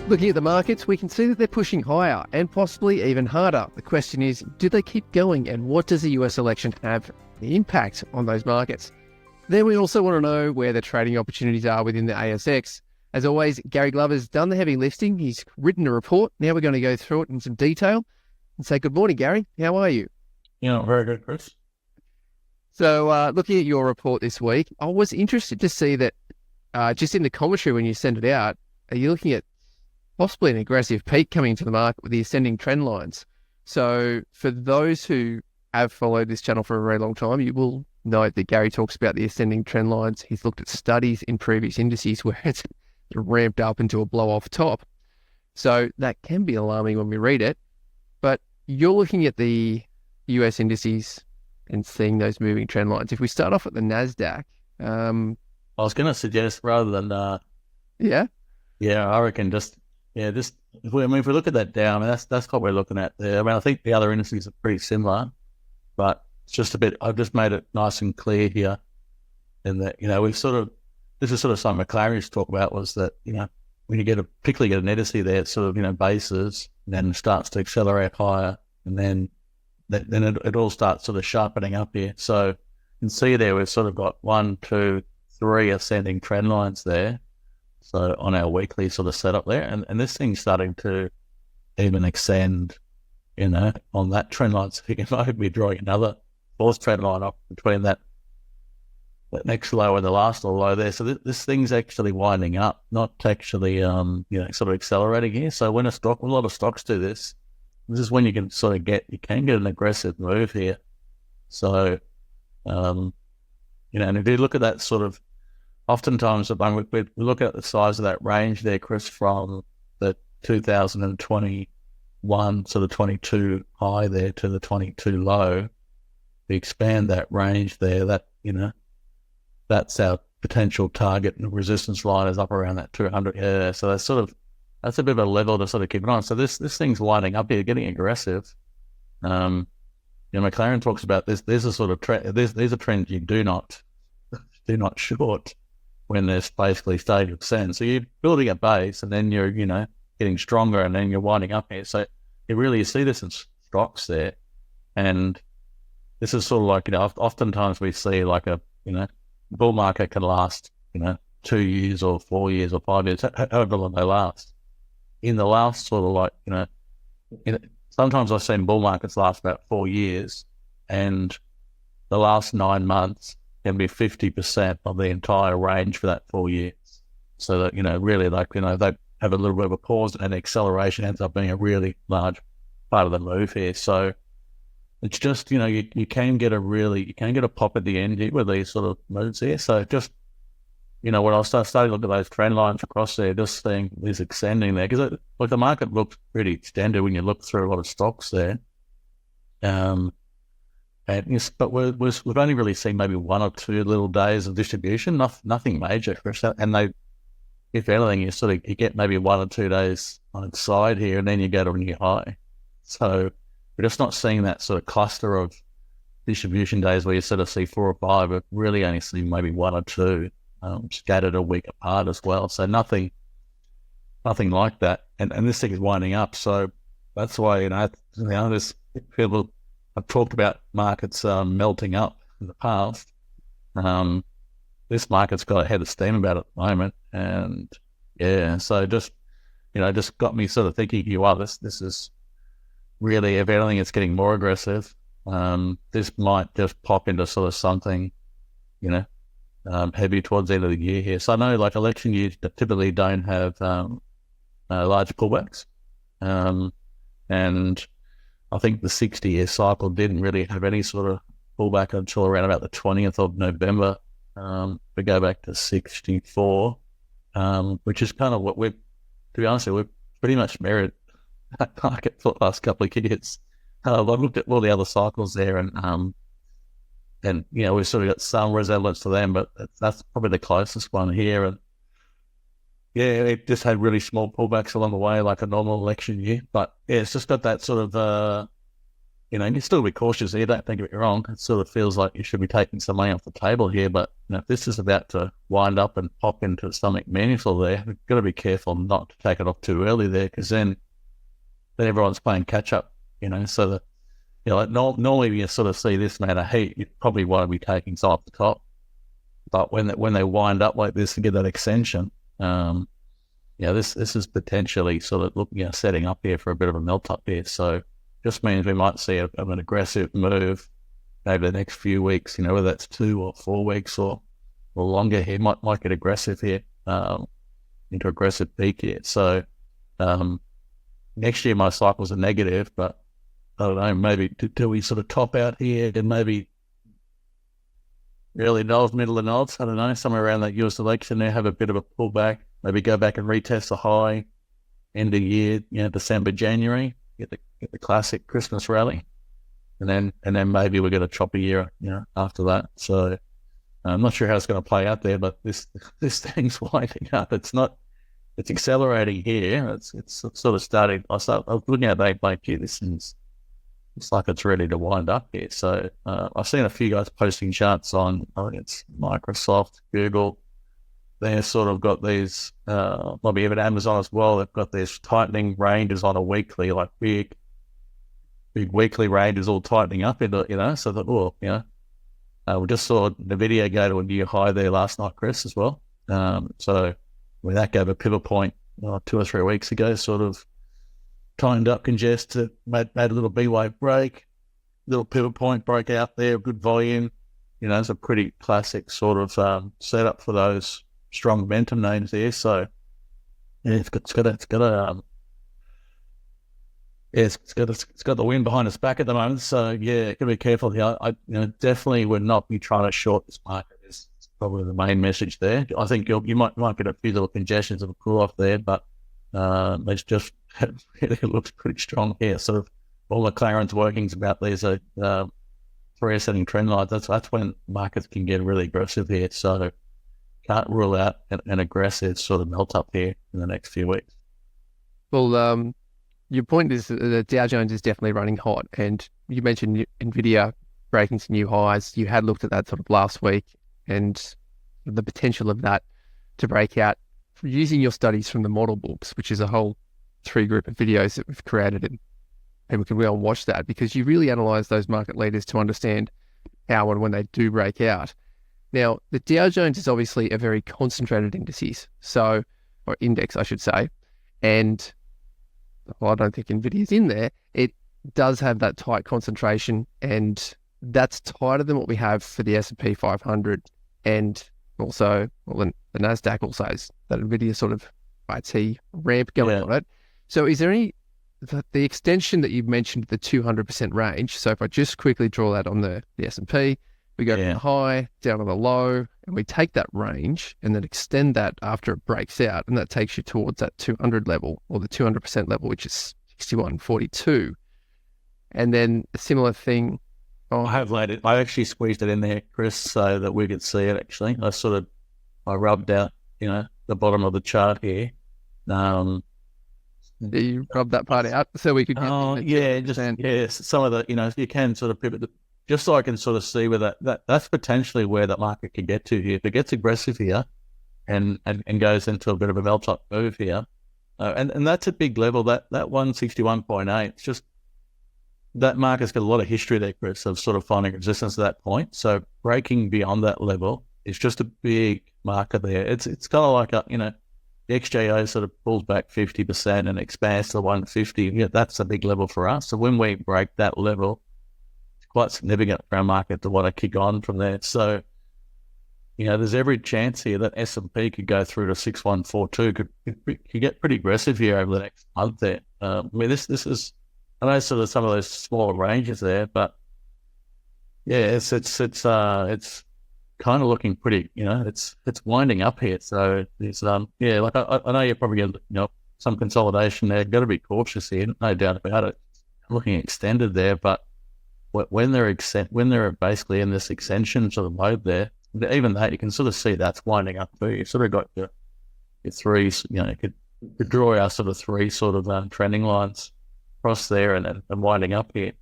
Looking at the markets, we can see that they're pushing higher and possibly even harder. The question is, do they keep going, and what does the US election have the impact on those markets? Then we also want to know where the trading opportunities are within the ASX. As always, Gary Glover's done the heavy lifting. He's written a report. Now we're going to go through it in some detail and say good morning, Gary. How are you? Yeah, very good, Chris. So looking at your report this week, I was interested to see that just in the commentary when you send it out, are you looking at possibly an aggressive peak coming into the market with the ascending trend lines? So for those who have followed this channel for a very long time, you will note that Gary talks about the ascending trend lines. He's looked at studies in previous indices where it's ramped up into a blow-off top. So that can be alarming when we read it. But you're looking at the US indices and seeing those moving trend lines. If we start off at the NASDAQ... I was going to suggest rather than... Yeah, I reckon if we look at that down, that's what we're looking at there. I mean, I think the other indices are pretty similar, but it's just a bit... I've just made it nice and clear here in that, this is sort of something McLaren used to talk about, was that, when you particularly get an indice there, it's sort of, bases, and then starts to accelerate higher, and then it all starts sort of sharpening up here. So you can see there we've sort of got 1, 2, 3 ascending trend lines there. So on our weekly sort of setup there, and this thing's starting to even extend, on that trend line. So you might be drawing another fourth trend line up between that next low and the last low there. So this thing's actually winding up, not actually, sort of accelerating here. So when a lot of stocks do this is when you can sort of get an aggressive move here. So, and if you look at that sort of, oftentimes we look at the size of that range there, Chris, from the 2021, so the 22 high there to the 22 low. We expand that range there, that's our potential target, and the resistance line is up around that 200. Yeah, so that's a bit of a level to sort of keep it on. So this thing's lining up here, getting aggressive. McLaren talks about this. There's a sort of these are trends you do not short when there's basically starting to ascend. So you're building a base, and then you're getting stronger, and then you're winding up here. So you see this in stocks there, and this is sort of like oftentimes we see like a bull market can last 2 years or 4 years or 5 years, however long they last. In the last sort of like sometimes I've seen bull markets last about 4 years, and the last 9 months can be 50% of the entire range for that 4 years. So that really they have a little bit of a pause, and acceleration ends up being a really large part of the move here. So it's just, you can get a pop at the end here with these sort of moves here. So just, when I started to look at those trend lines across there, just seeing this extending there, because the market looks pretty extended when you look through a lot of stocks there. But we've only really seen maybe 1 or 2 little days of distribution, nothing major, Chris. And if anything, you get maybe 1 or 2 days on its side here, and then you go to a new high. So we're just not seeing that sort of cluster of distribution days where you sort of see 4 or 5, but really only see maybe 1 or 2 scattered a week apart as well. So nothing like that. And this thing is winding up. So that's why, there's people have talked about markets melting up in the past. This market's got a head of steam about it at the moment. And yeah, so just got me sort of thinking, this is really, if anything, it's getting more aggressive. This might just pop into sort of something, heavy towards the end of the year here. So I know like election years typically don't have large pullbacks. And I think the 60-year cycle didn't really have any sort of pullback until around about the 20th of November. We go back to 64, which is kind of what to be honest, we've pretty much mirrored that market for the last couple of years. I've looked at all the other cycles there, and we've sort of got some resemblance to them, but that's probably the closest one here. And yeah, it just had really small pullbacks along the way, like a normal election year. But yeah, it's just got that sort of you still be cautious here. Don't think of it wrong. It sort of feels like you should be taking some money off the table here. But if this is about to wind up and pop into something meaningful there, you've got to be careful not to take it off too early there, because then everyone's playing catch up. So that normally you sort of see this amount of heat, you probably want to be taking some off the top. But when they wind up like this and get that extension, this is potentially sort of looking setting up here for a bit of a melt up here. So just means we might see an aggressive move over the next few weeks, whether that's 2 or 4 weeks or longer here, might get aggressive here, into aggressive peak here. So next year my cycles are negative, but I don't know, maybe do we sort of top out here and maybe early nodes, middle of nodes, I don't know, somewhere around that US election there, have a bit of a pullback, maybe go back and retest the high end of year, December, January, get the classic Christmas rally, and then maybe we're going to chop a year, after that. So I'm not sure how it's going to play out there, but this thing's winding up. It's accelerating here. It's sort of starting. I was looking at that like, gee, this thing's, it's like it's ready to wind up here. So I've seen a few guys posting charts on, I think it's Microsoft, Google. They've sort of got these, maybe even Amazon as well. They've got these tightening ranges on a weekly, like big weekly ranges all tightening up into, so that, we just saw NVIDIA go to a new high there last night, Chris, as well. So when that gave a pivot point 2 or 3 weeks ago, sort of tightened up, congested, made a little B-wave break, little pivot point, broke out there, good volume. It's a pretty classic sort of setup for those strong momentum names there. So yeah, it's got the wind behind its back at the moment. So yeah, gotta be careful here. I definitely would not be trying to short this market. Is probably the main message there. I think you might get a few little congestions of a cool off there, but it's just it looks pretty strong here. Sort of all the Clarence workings about these 3 setting trend lines. That's when markets can get really aggressive here. So can't rule out an aggressive sort of melt up here in the next few weeks. Well, your point is that the Dow Jones is definitely running hot, and you mentioned NVIDIA breaking some new highs. You had looked at that sort of last week and the potential of that to break out using your studies from the model books, which is a whole 3 group of videos that we've created, and people can go and watch that because you really analyze those market leaders to understand how and when they do break out. Now, the Dow Jones is obviously a very concentrated index, I should say, and I don't think NVIDIA's in there. It does have that tight concentration, and that's tighter than what we have for the S&P 500, and also, the NASDAQ also has that NVIDIA sort of IT ramp going on it. So is there any, the extension that you mentioned, the 200% range, so if I just quickly draw that on the S&P, we go from the high down to the low, and we take that range and then extend that after it breaks out, and that takes you towards that 200 level, or the 200% level, which is 61.42. And then a similar thing. I have laid it. I actually squeezed it in there, Chris, so that we could see it. Actually, I rubbed out, the bottom of the chart here. You rubbed that part out so we could get some of the, you can sort of pivot just so I can sort of see where that's potentially where the market could get to here. If it gets aggressive here and goes into a bit of a melt up move here, and that's a big level, that 161.8, it's just, that market's got a lot of history there, Chris, of sort of finding resistance at that point. So breaking beyond that level is just a big marker there. It's kind of like the XJO sort of pulls back 50% and expands to 150. Yeah, that's a big level for us. So when we break that level, it's quite significant for our market to want to kick on from there. So, there's every chance here that S&P could go through to 6142, could get pretty aggressive here over the next month there. This is, I know sort of some of those smaller ranges there, but yeah, it's kind of looking pretty, it's winding up here. So it's I know you're probably getting some consolidation there. Got to be cautious here, no doubt about it. Looking extended there, but when they're basically in this extension sort of mode there, even that you can sort of see that's winding up too. You sort of got your threes, you could draw our sort of 3 sort of trending lines across there and winding up here.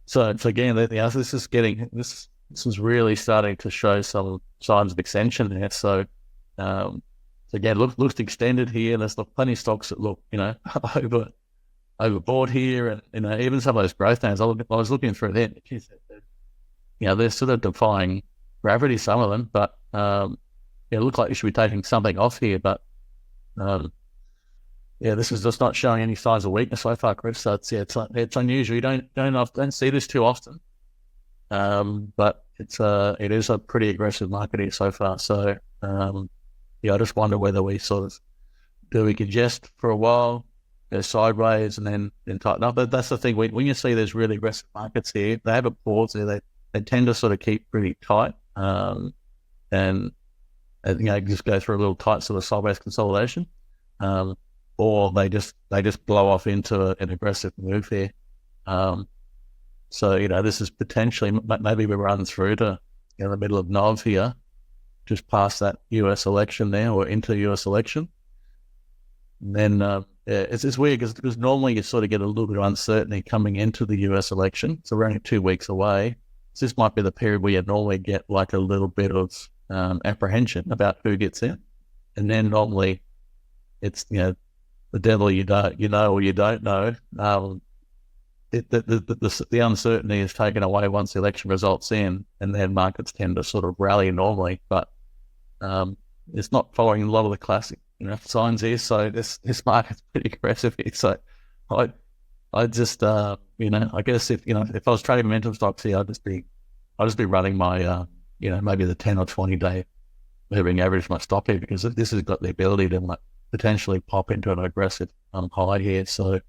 So again, this is getting this is really starting to show some signs of extension there. So again, looks extended here. There's plenty of stocks that look, overbought here, and even some of those growth names. I was looking through them. They're sort of defying gravity, some of them, but it looked like you should be taking something off here. But this is just not showing any signs of weakness so far, Chris. So it's unusual. You don't see this too often, but it is a pretty aggressive market here so far. So I just wonder whether we do we congest for a while, go sideways, and then tighten up. But that's the thing. When you see there's really aggressive markets here, they have a pause there. They tend to sort of keep pretty tight, and just go through a little tight sort of sideways consolidation, or they just blow off into an aggressive move here. So this is potentially maybe we run through to the middle of Nov here, just past that US election there, or into the US election. And then it's weird because normally you sort of get a little bit of uncertainty coming into the US election. So we're only 2 weeks away. So this might be the period where you normally get like a little bit of apprehension about who gets in. And then normally it's, the devil you know or you don't know. The uncertainty is taken away once the election results in, and then markets tend to sort of rally normally. But it's not following a lot of the classic signs here. So this market's pretty aggressive here. So I just I guess if I was trading momentum stocks here, I'd just be running my maybe the 10 or 20 day moving average of my stop here, because this has got the ability to potentially pop into an aggressive high here. So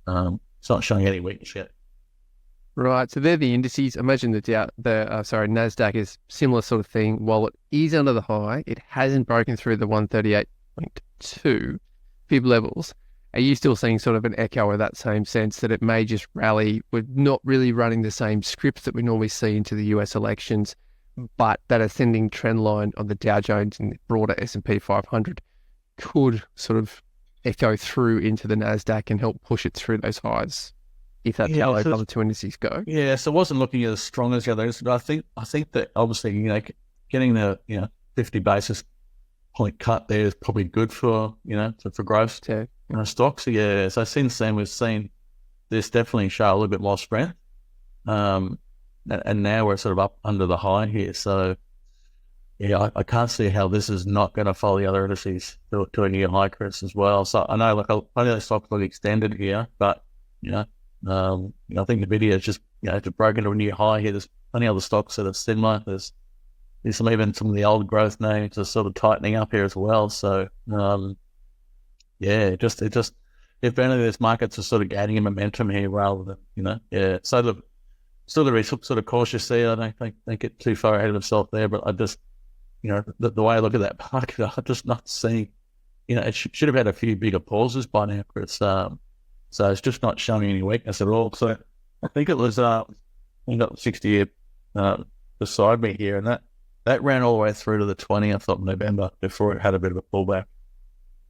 it's not showing any weakness yet. Right, so they're the indices. Imagine the NASDAQ is similar sort of thing. While it is under the high, it hasn't broken through the 138.2 fib levels. Are you still seeing sort of an echo of that same sense that it may just rally? We're not really running the same scripts that we normally see into the US elections, but that ascending trend line on the Dow Jones and the broader S&P 500 could sort of echo through into the NASDAQ and help push it through those highs, if that's how those other two indices go. Yeah, so it wasn't looking as strong as the others, but I think that obviously, getting the 50 basis point cut there is probably good for for growth stocks. Yeah, so since then we've seen this definitely show a little bit more strength, and now we're sort of up under the high here. So yeah, I can't see how this is not going to follow the other indices to a new high, Chris, as well. So I know plenty of those stocks look extended here, but I think the video is just to break into a new high here. There's plenty of other stocks that are similar. There's some of the old growth names are sort of tightening up here as well. So it just if any of these markets are sort of gaining in momentum here rather than So still to be sort of cautious there. I don't think get too far ahead of himself there, but I just the way I look at that market, I'm just not seeing. It should have had a few bigger pauses by now, Chris. So it's just not showing any weakness at all. So I think it was I got 60 beside me here, and that ran all the way through to the 20th of November before it had a bit of a pullback.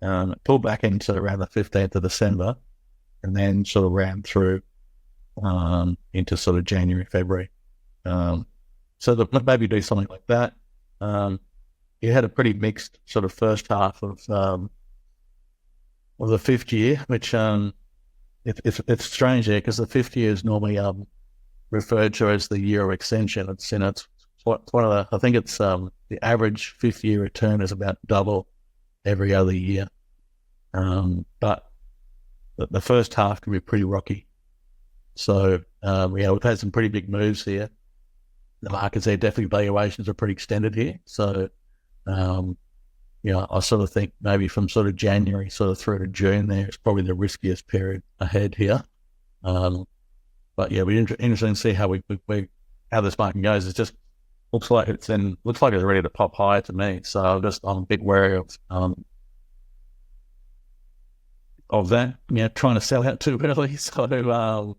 It pulled back into around the 15th of December, and then sort of ran through into sort of January, February. So maybe do something like that. You had a pretty mixed sort of first half of the fifth year, which it's strange there because the fifth year is normally referred to as the year of extension. It's one of the, I think it's the average fifth year return is about double every other year. But the first half can be pretty rocky. So we've had some pretty big moves here. The markets there, definitely valuations are pretty extended here. So I sort of think maybe from sort of January sort of through to June there is probably the riskiest period ahead here. But yeah, we're interested to see how how this market goes. It just looks like it's ready to pop higher to me. So I'm a bit wary of that. Trying to sell out too early. So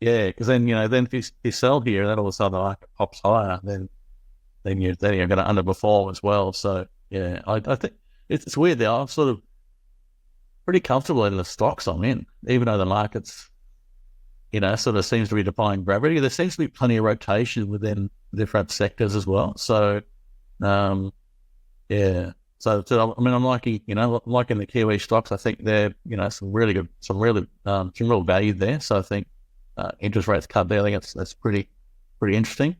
because then if you sell here, then all of a sudden the market pops higher, then you're going to underperform as well. So yeah, I think it's weird there. I'm sort of pretty comfortable in the stocks I'm in, even though the market's sort of seems to be defying gravity. There seems to be plenty of rotation within different sectors as well. So, yeah. So I mean, I'm liking, liking the Kiwi stocks. I think they're, some real value there. So I think interest rates cut there. I think that's pretty interesting.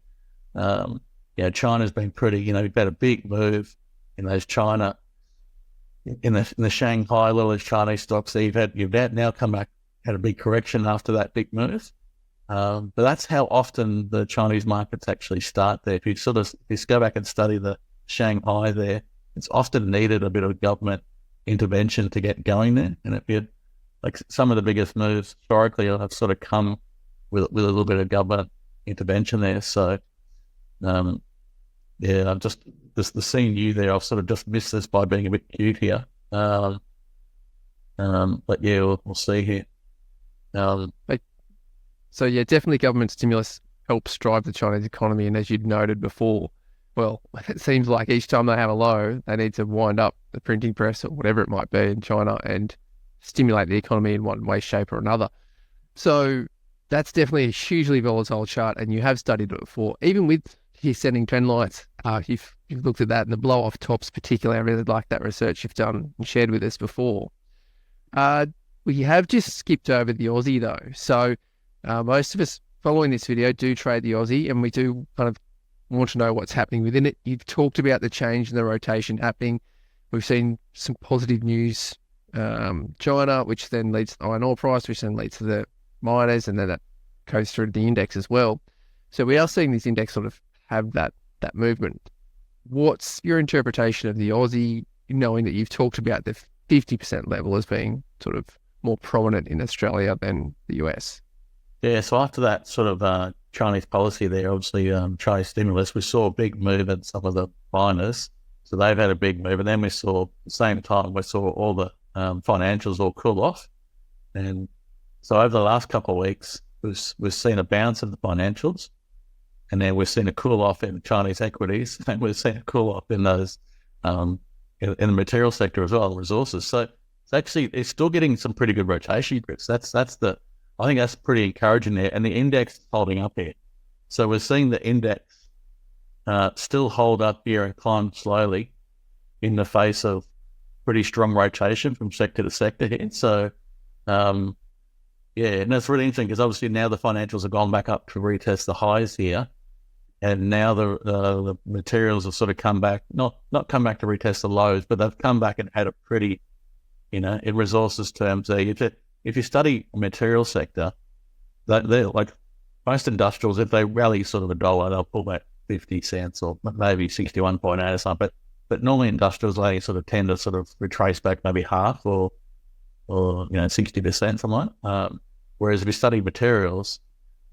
China's been pretty, you've had a big move in those China, in the Shanghai, little those Chinese stocks. So you've now come back, had a big correction after that big move. But that's how often the Chinese markets actually start there. If you go back and study the Shanghai there, it's often needed a bit of government intervention to get going there. And if you like some of the biggest moves historically have sort of come with a little bit of government intervention there. So, I've just the seeing you there, I've sort of just missed this by being a bit cute here. But yeah, we'll see here. So yeah, definitely government stimulus helps drive the Chinese economy. And as you'd noted before, well, it seems like each time they have a low, they need to wind up the printing press or whatever it might be in China and stimulate the economy in one way, shape or another. So that's definitely a hugely volatile chart, and you have studied it before. Even with his ascending trend lines, you've looked at that, and the blow-off tops particularly, I really like that research you've done and shared with us before. We have just skipped over the Aussie though. So most of us following this video do trade the Aussie, and we do kind of want to know what's happening within it. You've talked about the change in the rotation happening. We've seen some positive news, China, which then leads to the iron ore price, which then leads to the miners, and then that goes through to the index as well. So we are seeing this index sort of have that movement. What's your interpretation of the Aussie, knowing that you've talked about the 50% level as being sort of more prominent in Australia than the US? Yeah, so after that sort of Chinese policy there, obviously Chinese stimulus, we saw a big move in some of the miners. So they've had a big move. And then we saw, at the same time, we saw all the financials all cool off. And so over the last couple of weeks, we've seen a bounce in the financials. And then we've seen a cool off in Chinese equities. And we've seen a cool off in those, in the material sector as well, resources. So it's actually, it's still getting some pretty good rotation, Chris. I think that's pretty encouraging there. And the index is holding up here. So we're seeing the index still hold up here and climb slowly in the face of pretty strong rotation from sector to sector here. So, and that's really interesting because obviously now the financials have gone back up to retest the highs here. And now the materials have sort of come back, not come back to retest the lows, but they've come back and had a pretty, in resources terms there. If you study the material sector, they're like most industrials, if they rally sort of $1, they'll pull back 50 cents or maybe 61.8 or something. But normally industrials, they sort of tend to sort of retrace back maybe half or 60%, something like that. Whereas if you study materials,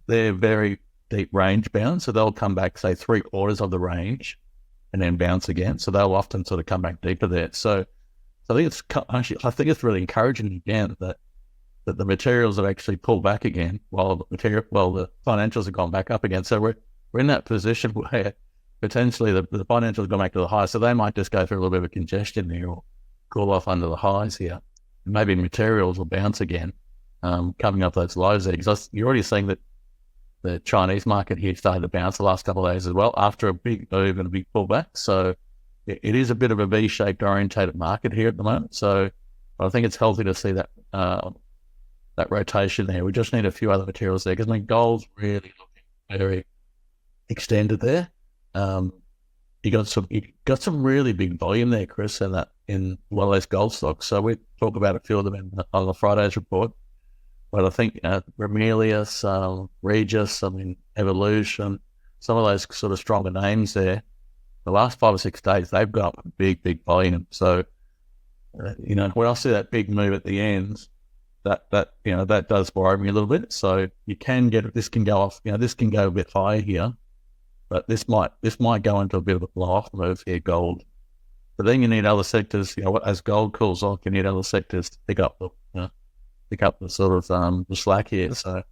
they're very deep range bound. So they'll come back, say, 3/4 of the range and then bounce again. So they'll often sort of come back deeper there. So I think it's really encouraging again that the materials have actually pulled back again while the financials have gone back up again. So we're in that position where potentially the financials have gone back to the highs. So they might just go through a little bit of a congestion there or cool off under the highs here. And maybe materials will bounce again, coming up those lows there. Because you're already seeing that the Chinese market here started to bounce the last couple of days as well after a big move and a big pullback. So it is a bit of a V-shaped orientated market here at the moment. So I think it's healthy to see that that rotation there. We just need a few other materials there because gold's really looking very extended there. You got some really big volume there, Chris, in a lot of those gold stocks. So we talk about a few of them on the Friday's report. But I think Ramelius, Regis, Evolution, some of those sort of stronger names there. The last 5 or 6 days, they've got a big volume. So when I see that big move at the end, that does worry me a little bit. So you can this can go off, this can go a bit higher here, but this might go into a bit of a blow off move here, gold. But then you need other sectors, as gold cools off, you need other sectors to pick up the sort of the slack here. So,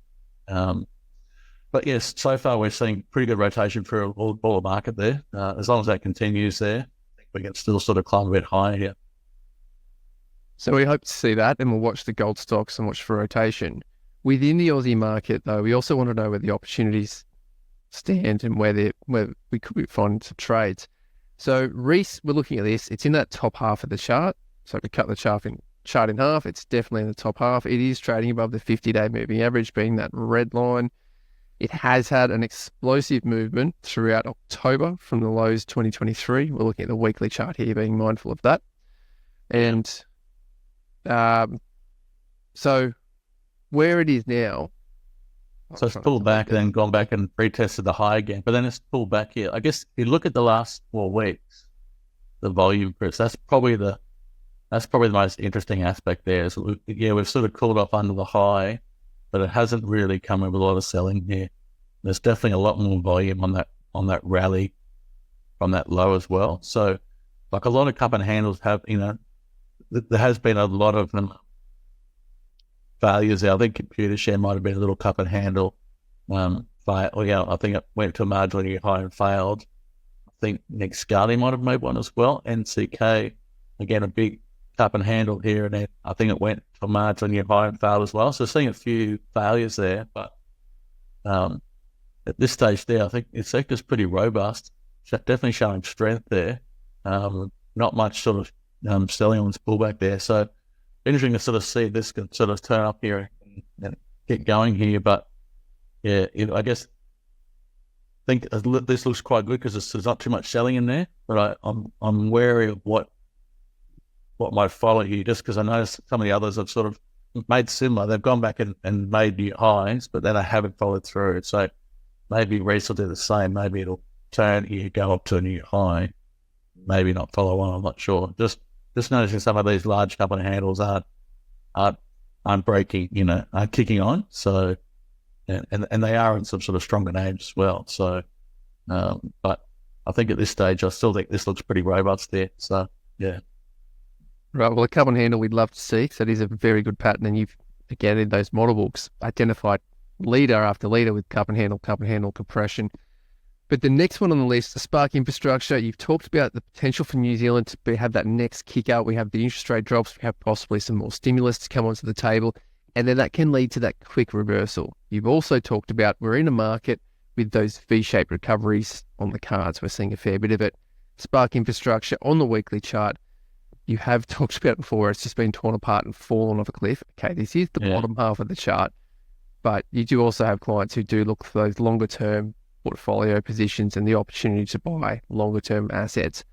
but yes, so far we're seeing pretty good rotation for all the market there. As long as that continues there, I think we can still sort of climb a bit higher here. So we hope to see that, and we'll watch the gold stocks and watch for rotation. Within the Aussie market, though, we also want to know where the opportunities stand and where we could find some trades. So Reese, we're looking at this. It's in that top half of the chart. So if we cut the chart in half, it's definitely in the top half. It is trading above the 50-day moving average, being that red line. It has had an explosive movement throughout October from the lows 2023. We're looking at the weekly chart here, being mindful of that. And so where it is now. So it's pulled back and then gone back and retested the high again, but then it's pulled back here. I guess if you look at the last 4 weeks, the volume, Chris, that's probably the most interesting aspect there. Is we've sort of cooled off under the high, but it hasn't really come with a lot of selling here. There's definitely a lot more volume on that rally from that low as well. So, like a lot of cup and handles have, there has been a lot of them failures there. I think Computer Share might have been a little cup and handle. I think it went to a marginally high and failed. I think Nick Scully might have made one as well. NCK, again, a big cup and handle here, and then I think it went to a marginally high and failed as well. So seeing a few failures there, but at this stage there, I think the sector's pretty robust. Definitely showing strength there. Not much sort of selling on this pullback there. So interesting to sort of see if this can sort of turn up here and get going here. But yeah, I guess I think this looks quite good because there's not too much selling in there. But I'm wary of what might follow here, just because I noticed some of the others have sort of made similar. They've gone back and made new highs, but then they haven't followed through. So maybe Reese will do the same. Maybe it'll turn here, go up to a new high, maybe not follow on. I'm not sure. Just noticing some of these large cup and handles aren't breaking, aren't kicking on. So, and they are in some sort of stronger names as well. So, but I think at this stage, I still think this looks pretty robust there. So, yeah. Right. Well, a cup and handle we'd love to see. So it is a very good pattern. And you've, again, in those model books, identified leader after leader with cup and handle compression. But the next one on the list, the Spark infrastructure, you've talked about the potential for New Zealand to have that next kick out. We have the interest rate drops. We have possibly some more stimulus to come onto the table. And then that can lead to that quick reversal. You've also talked about we're in a market with those V-shaped recoveries on the cards. We're seeing a fair bit of it. Spark infrastructure on the weekly chart. You have talked about before, it's just been torn apart and fallen off a cliff. Okay, this is the bottom half of the chart. But you do also have clients who do look for those longer term portfolio positions and the opportunity to buy longer term assets.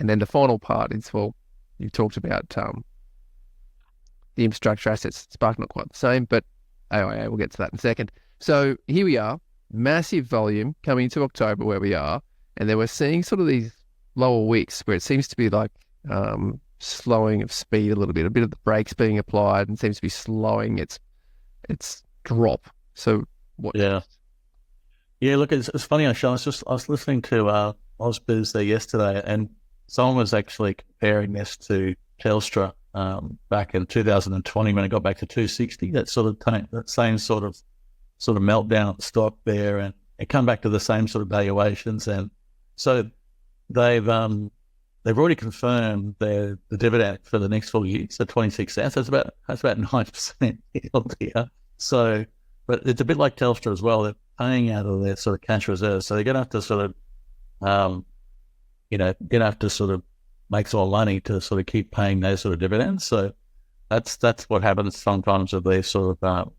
And then the final part is, well, you talked about the infrastructure assets. Spark not quite the same, but AIA, we'll get to that in a second. So here we are, massive volume coming into October where we are, and then we're seeing sort of these lower wicks where it seems to be like slowing of speed a little bit, a bit of the brakes being applied, and seems to be slowing its drop. So what? Yeah. Look, it's funny, Sean. I was listening to Ausbiz there yesterday, and someone was actually comparing this to Telstra back in 2020 when it got back to 260. That same sort of meltdown of stock there, and it come back to the same sort of valuations, and so they've already confirmed the dividend for the next full year, so 26 cents. That's about 9% yield here. So, but it's a bit like Telstra as well. They're paying out of their sort of cash reserves, so they're going to have to sort of, make some more money to sort of keep paying those sort of dividends. So that's what happens sometimes with these sort of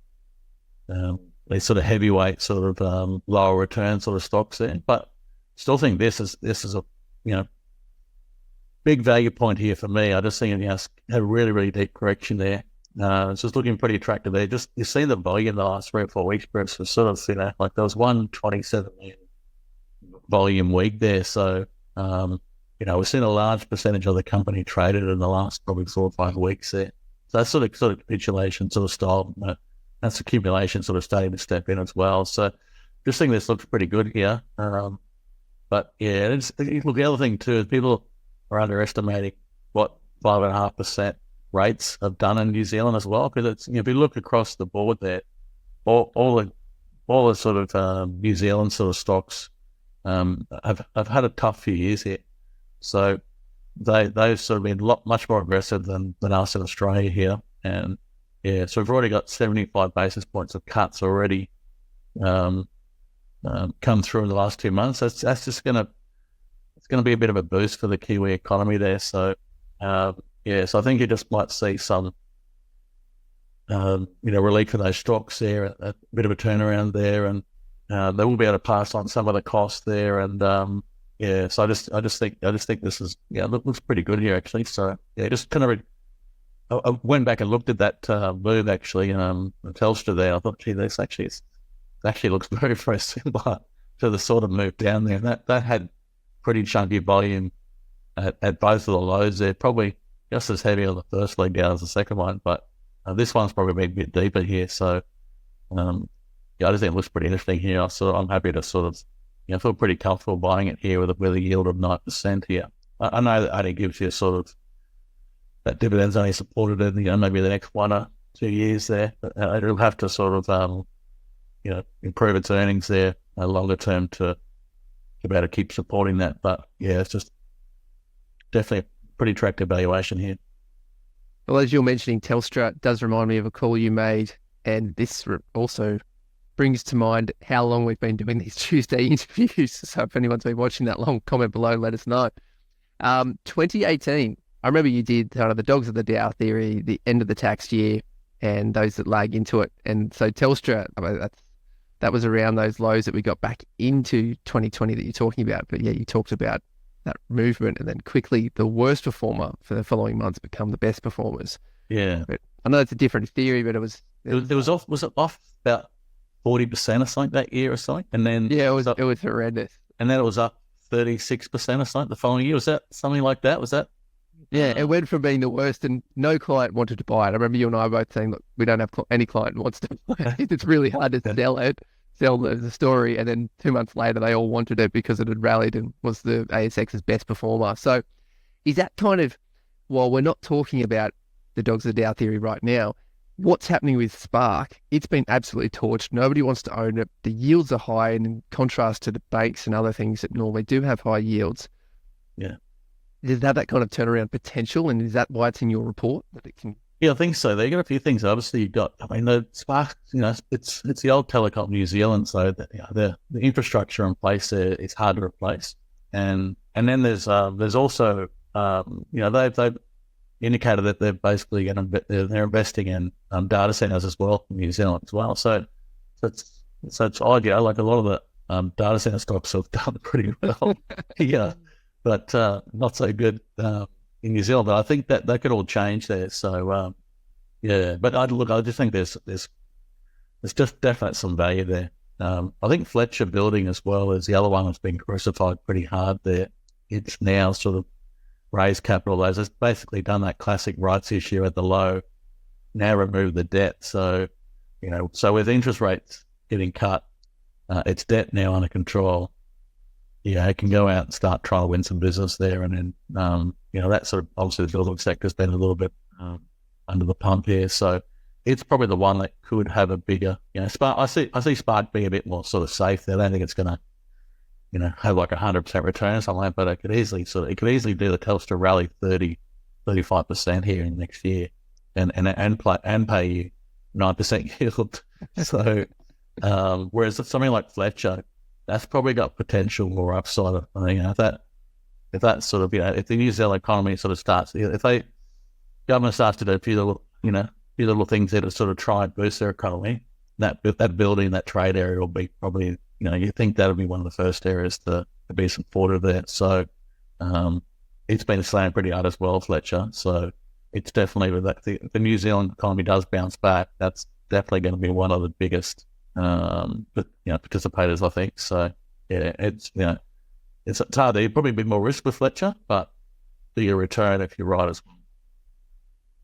heavyweight sort of lower return sort of stocks there. But still think this is a big value point here for me. I just think it had a really, really deep correction there. It's just looking pretty attractive there. Just, you see the volume the last 3 or 4 weeks, Bruce, was sort of, like there was 127 million volume week there. So, we've seen a large percentage of the company traded in the last probably 4 or 5 weeks there. So that's sort of capitulation sort of style. That's accumulation sort of starting to step in as well. So just think this looks pretty good here. But yeah, look, the other thing too is people are underestimating what 5.5% rates have done in New Zealand as well. Because it's, if you look across the board there, all the sort of New Zealand sort of stocks have had a tough few years here. So they've sort of been much more aggressive than us in Australia here. And Yeah, so we've already got 75 basis points of cuts already come through in the last 2 months. That's just it's gonna be a bit of a boost for the Kiwi economy there. So so I think you just might see some relief for those stocks there, a bit of a turnaround there, and they will be able to pass on some of the costs there. And so I just think this is looks pretty good here actually. So just kind of. I went back and looked at that move actually, Telstra there. I thought, gee, this actually looks very, very similar to the sort of move down there. That had pretty chunky volume at both of the lows there, probably just as heavy on the first leg down as the second one, but this one's probably a bit deeper here. So, I just think it looks pretty interesting here. So I'm happy to sort of, feel pretty comfortable buying it here with a yield of 9% here. I know that only gives you sort of, that dividend's only supported in, maybe the next 1 or 2 years there, but it'll have to sort of, improve its earnings there longer term to be able to keep supporting that. But it's just definitely a pretty attractive valuation here. Well, as you're mentioning, Telstra does remind me of a call you made, and this also brings to mind how long we've been doing these Tuesday interviews. So if anyone's been watching that long, comment below and let us know. 2018, I remember you did kind of the dogs of the Dow theory, the end of the tax year, and those that lag into it. And so Telstra, that was around those lows that we got back into 2020 that you're talking about. But you talked about that movement, and then quickly the worst performer for the following months become the best performers. Yeah, but I know it's a different theory, but it was off. Was it off about 40% or something that year or something? And then it was horrendous. And then it was up 36% or something the following year. Was that something like that? Was that? Yeah, it went from being the worst, and no client wanted to buy it. I remember you and I both saying, look, we don't have any client wants to buy it. It's really hard to sell the story. And then 2 months later, they all wanted it because it had rallied and was the ASX's best performer. So is that kind of, while we're not talking about the dogs of the Dow theory right now, what's happening with Spark? It's been absolutely torched. Nobody wants to own it. The yields are high, and in contrast to the banks and other things that normally do have high yields. Yeah. Does it have that kind of turnaround potential, and is that why it's in your report that it can? Yeah, I think so. They got a few things. Obviously, you've got. I mean, the Spark. It's the old Telecom New Zealand, so the infrastructure in place there is hard to replace. And then there's also they've indicated that they're basically they're investing in data centers as well in New Zealand as well. So it's odd, like a lot of the data center stocks have done pretty well. Yeah. But not so good in New Zealand. But I think that could all change there. So but I just think there's just definitely some value there. I think Fletcher Building as well is the other one that's been crucified pretty hard there. It's now sort of raised capital. It's basically done that classic rights issue at the low, now remove the debt. So so with interest rates getting cut, its debt now under control. Yeah, it can go out and start trying to win some business there, and then that sort of, obviously the building sector's been a little bit under the pump here, so it's probably the one that could have a bigger. Spark. I see Spark being a bit more sort of safe there. I don't think it's going to have like 100% return or something like that, but it could easily do the Telstra rally 35% here in next year, and pay you 9% yield. So whereas something like Fletcher, that's probably got potential more upside. I mean, if that sort of, if the New Zealand economy sort of starts, if government starts to do a few little things there to sort of try and boost their economy, that building, that trade area will be probably, you think that'll be one of the first areas to be supported there. So it's been slammed pretty hard as well, Fletcher. So it's definitely, if the New Zealand economy does bounce back, that's definitely going to be one of the biggest participators, I think. So it's hard. There'd probably be more risk with Fletcher, but bigger return if you're right as well.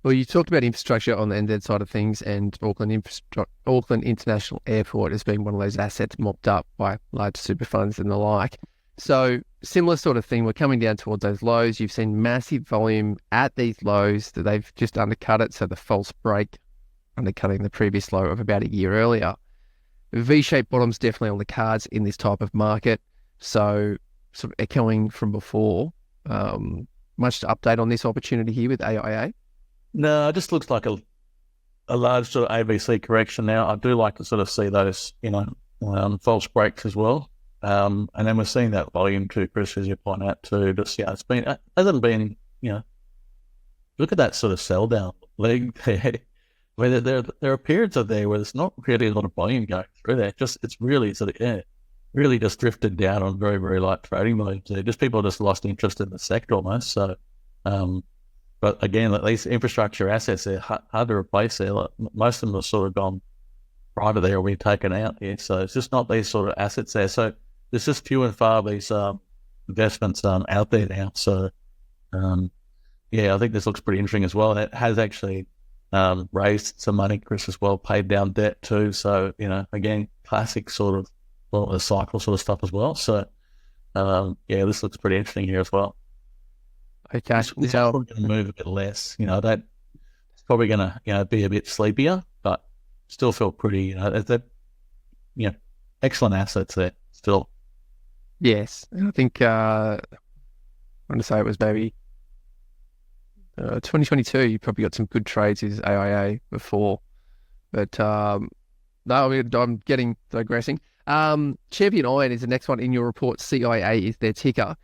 Well, you talked about infrastructure on the NZ side of things, and Auckland International Airport has been one of those assets mopped up by large super funds and the like. So similar sort of thing. We're coming down towards those lows. You've seen massive volume at these lows that they've just undercut it. So the false break undercutting the previous low of about a year earlier. V-shaped bottom's definitely on the cards in this type of market. So sort of echoing from before, much to update on this opportunity here with AIA? No, it just looks like a large sort of ABC correction now. I do like to sort of see those, false breaks as well. And then we're seeing that volume too, Chris, as you point out too. Just, it hasn't been, look at that sort of sell down leg there. Where there are periods of there where there's not really a lot of volume going through there. It's really sort of, really just drifted down on very, very light trading volumes there. Just people just lost interest in the sector almost. So, but again, like these infrastructure assets, they're hard to replace there. Like, most of them have sort of gone private there or been taken out here. So it's just not these sort of assets there. So there's just few and far these investments out there now. So, I think this looks pretty interesting as well. It has actually raised some money, Chris, as well, paid down debt too. So, again, classic sort of the cycle sort of stuff as well. So, this looks pretty interesting here as well. Okay. This is probably going to move a bit less. It's probably going to, be a bit sleepier, but still feel pretty, excellent assets there still. Yes. I think, I want to say it was maybe 2022, you probably got some good trades as AIA before. But, no, I'm getting digressing. Champion Iron is the next one in your report. CIA is their ticker.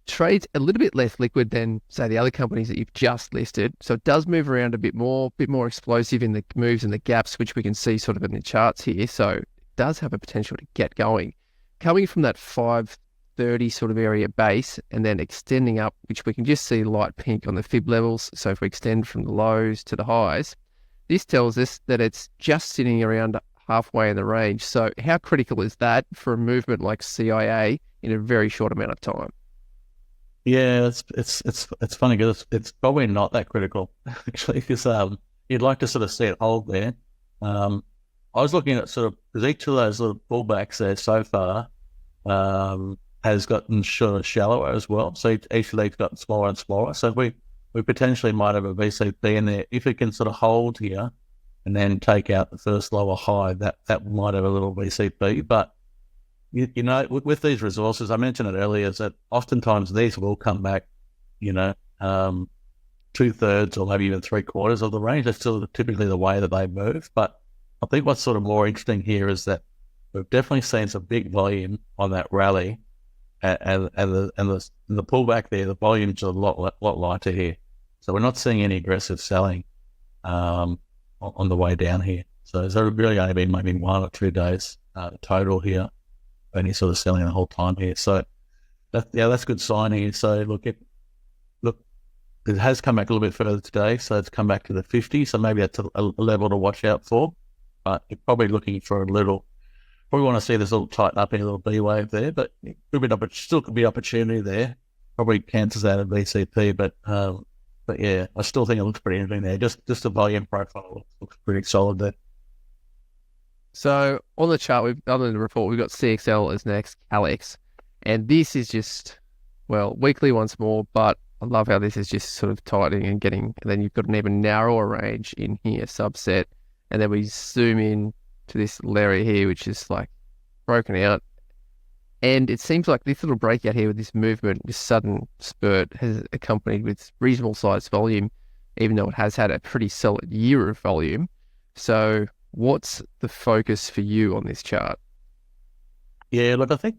Trades a little bit less liquid than, say, the other companies that you've just listed. So it does move around a bit more explosive in the moves and the gaps, which we can see sort of in the charts here. So it does have a potential to get going. Coming from that 530 sort of area base and then extending up, which we can just see light pink on the fib levels. So if we extend from the lows to the highs, this tells us that it's just sitting around halfway in the range. So how critical is that for a movement like CIA in a very short amount of time? Yeah, it's funny because it's probably not that critical actually, because you'd like to sort of see it hold there. I was looking at sort of because each of those little pullbacks there so far has gotten sort of shallower as well. So each of these gotten smaller and smaller. So we potentially might have a VCP in there if it can sort of hold here and then take out the first lower high. That might have a little VCP, but with these resources, I mentioned it earlier, is that oftentimes these will come back, 2/3 or maybe even 3/4 of the range. That's still typically the way that they move. But I think what's sort of more interesting here is that we've definitely seen some big volume on that rally, and the pullback there, the volume's a lot lighter here. So we're not seeing any aggressive selling on the way down here. So there's really only been maybe 1 or 2 days total here. Only sort of selling the whole time here. So that's a good sign here. So look, it has come back a little bit further today. So it's come back to the 50. So maybe that's a level to watch out for. But you're probably looking for probably want to see this little tighten up in a little B wave there. But it still could be opportunity there. Probably cancels out a VCP. But yeah, I still think it looks pretty interesting there. Just the volume profile looks pretty solid there. So on the chart, other than the report, we've got CXL as next, Alex. And this is just, weekly once more, but I love how this is just sort of tightening and and then you've got an even narrower range in here, subset. And then we zoom in to this area here, which is like broken out. And it seems like this little breakout here with this movement, this sudden spurt, has accompanied with reasonable sized volume, even though it has had a pretty solid year of volume. So what's the focus for you on this chart? Yeah, look, to be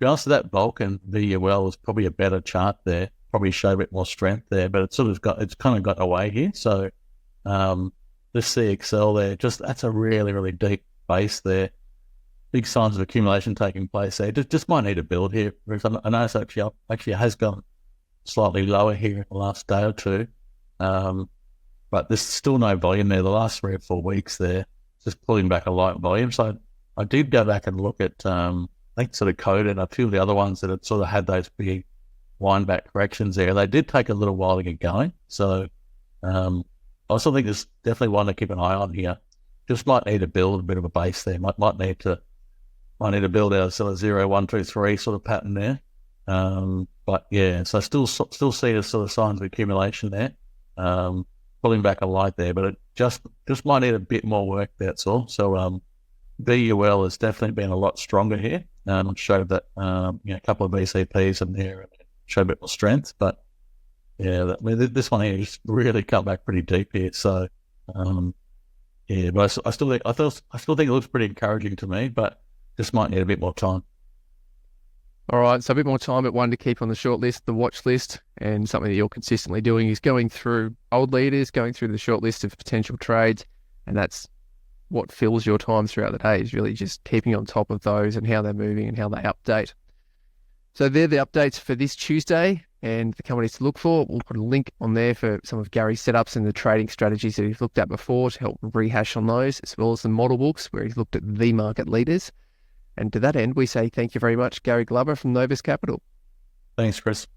honest, that Vulcan VUL is probably a better chart there. Probably show a bit more strength there, but it's kind of got away here. So this CXL there, that's a really, really deep base there. Big signs of accumulation taking place there. Just might need a build here. I know it's actually has gone slightly lower here in the last day or two. But there's still no volume there. The last 3 or 4 weeks there, just pulling back a light volume. So I did go back and look at, I think sort of Code and a few of the other ones that had sort of had those big wind back corrections there. They did take a little while to get going. So I also think there's definitely one to keep an eye on here. Just might need to build a bit of a base there. Might need to build out a sort of 0, 1, 2, 3 sort of pattern there. But yeah, so I still see the sort of signs of accumulation there. Pulling back a light there, but it just might need a bit more work, that's all. So VUL has definitely been a lot stronger here. Showed that a couple of VCPs in there showed a bit more strength, but yeah, this one here just really cut back pretty deep here. So Yeah, but I still think it looks pretty encouraging to me, but just might need a bit more time. All right, so a bit more time, but one to keep on the short list, the watch list, and something that you're consistently doing is going through old leaders, going through the short list of potential trades, and that's what fills your time throughout the day, is really just keeping on top of those and how they're moving and how they update. So they're the updates for this Tuesday and the companies to look for. We'll put a link on there for some of Gary's setups and the trading strategies that he's looked at before to help rehash on those, as well as the model books where he's looked at the market leaders. And to that end, we say thank you very much, Gary Glover from Novus Capital. Thanks, Chris.